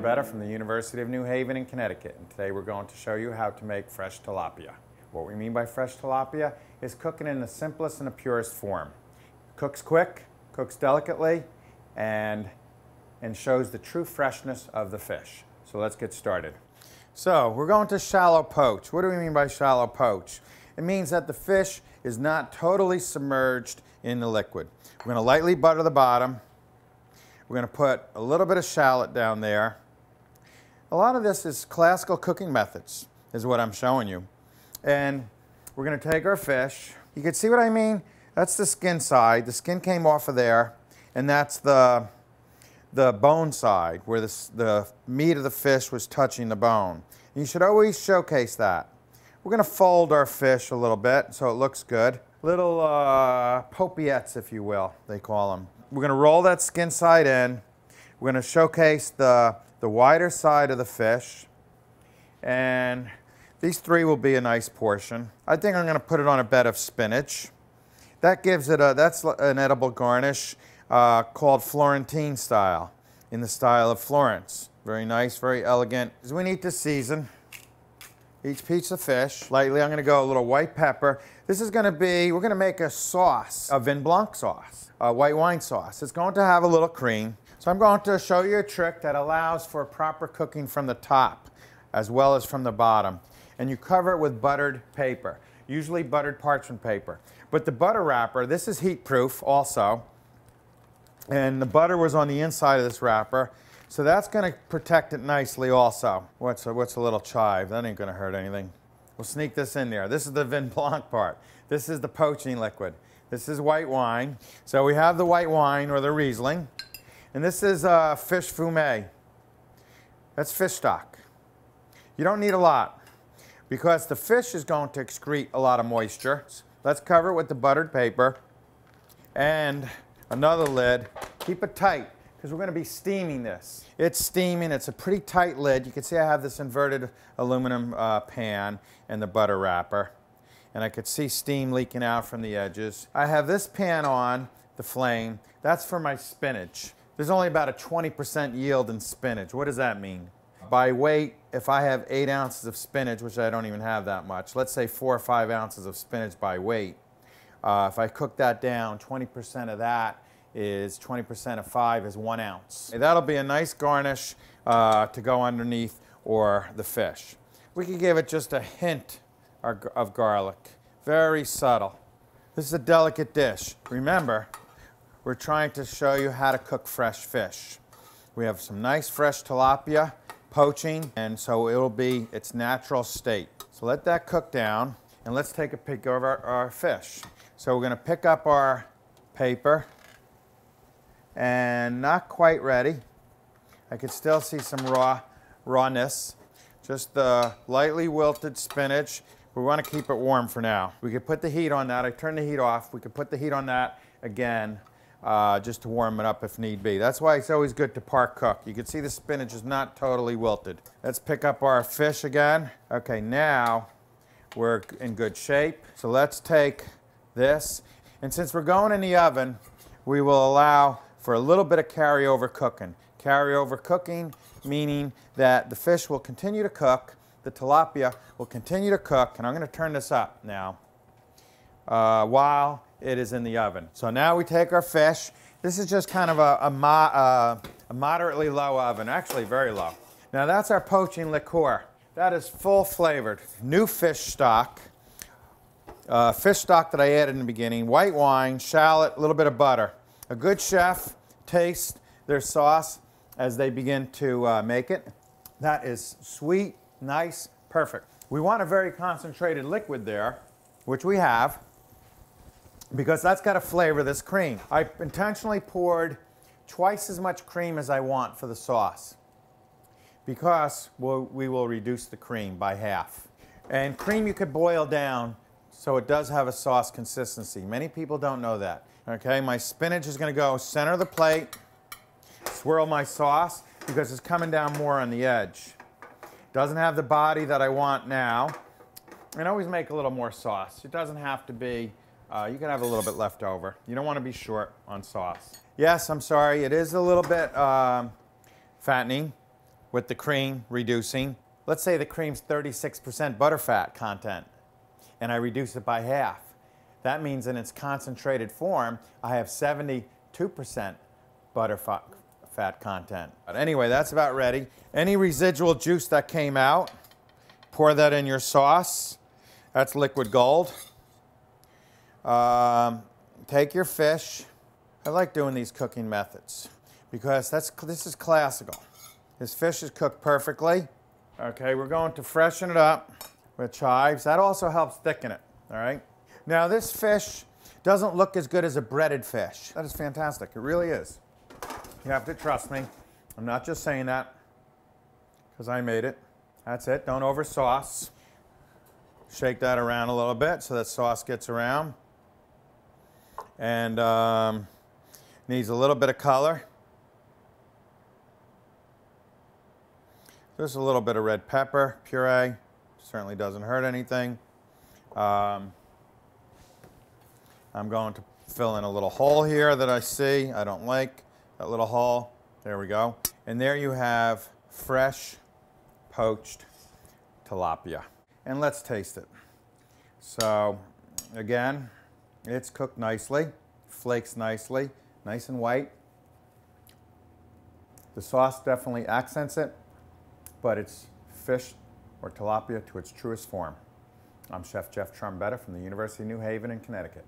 Trombetta from the University of New Haven in Connecticut, and today we're going to show you how to make fresh tilapia. What we mean by fresh tilapia is cooking in the simplest and the purest form. Cooks quick, cooks delicately, and shows the true freshness of the fish. So let's get started. So we're going to shallow poach. What do we mean by shallow poach? It means that the fish is not totally submerged in the liquid. We're going to lightly butter the bottom. We're going to put a little bit of shallot down there. A lot of this is classical cooking methods, is what I'm showing you. And we're going to take our fish. You can see what I mean? That's the skin side. The skin came off of there, and that's the bone side, where the meat of the fish was touching the bone. You should always showcase that. We're going to fold our fish a little bit so it looks good. Little popiettes, if you will, they call them. We're going to roll that skin side in. We're going to showcase the wider side of the fish. And these three will be a nice portion. I think I'm going to put it on a bed of spinach. That gives it that's an edible garnish called Florentine style, in the style of Florence. Very nice, very elegant. We need to season each piece of fish lightly. I'm going to go a little white pepper. This is going to be, we're going to make a sauce, a vin blanc sauce, a white wine sauce. It's going to have a little cream. So I'm going to show you a trick that allows for proper cooking from the top as well as from the bottom. And you cover it with buttered paper, usually buttered parchment paper. But the butter wrapper, this is heat proof also. And the butter was on the inside of this wrapper. So that's going to protect it nicely also. What's a little chive? That ain't going to hurt anything. We'll sneak this in there. This is the vin blanc part. This is the poaching liquid. This is white wine. So we have the white wine, or the Riesling. And this is fish fumet. That's fish stock. You don't need a lot, because the fish is going to excrete a lot of moisture. Let's cover it with the buttered paper and another lid. Keep it tight, because we're going to be steaming this. It's steaming. It's a pretty tight lid. You can see I have this inverted aluminum pan and the butter wrapper. And I could see steam leaking out from the edges. I have this pan on the flame. That's for my spinach. There's only about a 20% yield in spinach. What does that mean? By weight, if I have 8 ounces of spinach, which I don't even have that much, let's say 4 or 5 ounces of spinach by weight. If I cook that down, 20% of that is 20% of 5 is 1 ounce. That'll be a nice garnish to go underneath or the fish. We could give it just a hint of garlic. Very subtle. This is a delicate dish. Remember, we're trying to show you how to cook fresh fish. We have some nice fresh tilapia, poaching, and so it'll be its natural state. So let that cook down, and let's take a peek of our fish. So we're going to pick up our paper, and not quite ready. I can still see some rawness. Just the lightly wilted spinach. We want to keep it warm for now. We could put the heat on that. I turned the heat off. We could put the heat on that again just to warm it up if need be. That's why it's always good to park cook. You can see the spinach is not totally wilted. Let's pick up our fish again. Okay, now we're in good shape. So let's take this. And since we're going in the oven, we will allow for a little bit of carryover cooking. Carryover cooking meaning that the fish will continue to cook, the tilapia will continue to cook, and I'm going to turn this up now while it is in the oven. So now we take our fish. This is just kind of a moderately low oven, actually very low. Now that's our poaching liqueur. That is full flavored. New fish stock that I added in the beginning, white wine, shallot, a little bit of butter. A good chef tastes their sauce as they begin to make it. That is sweet, nice, perfect. We want a very concentrated liquid there, which we have, because that's got to flavor this cream. I intentionally poured twice as much cream as I want for the sauce, because we will reduce the cream by half. And cream you could boil down so it does have a sauce consistency. Many people don't know that. Okay, my spinach is going to go center of the plate. Swirl my sauce because it's coming down more on the edge. Doesn't have the body that I want now. And always make a little more sauce. It doesn't have to be, you can have a little bit left over. You don't want to be short on sauce. Yes, I'm sorry, it is a little bit fattening. with the cream reducing. Let's say the cream's 36% butterfat content, and I reduce it by half. That means in its concentrated form, I have 72% butterfat content. But anyway, that's about ready. Any residual juice that came out, pour that in your sauce. That's liquid gold. Take your fish. I like doing these cooking methods because this is classical. This fish is cooked perfectly. Okay, we're going to freshen it up with chives. That also helps thicken it, all right? Now this fish doesn't look as good as a breaded fish. That is fantastic, it really is. You have to trust me. I'm not just saying that because I made it. That's it, don't over sauce. Shake that around a little bit so that sauce gets around. And needs a little bit of color. Just a little bit of red pepper puree. Certainly doesn't hurt anything. I'm going to fill in a little hole here that I see. I don't like that little hole. There we go. And there you have fresh poached tilapia. And let's taste it. So again, it's cooked nicely, flakes nicely, nice and white. The sauce definitely accents it, but it's fish or tilapia to its truest form. I'm Chef Jeff Trombetta from the University of New Haven in Connecticut.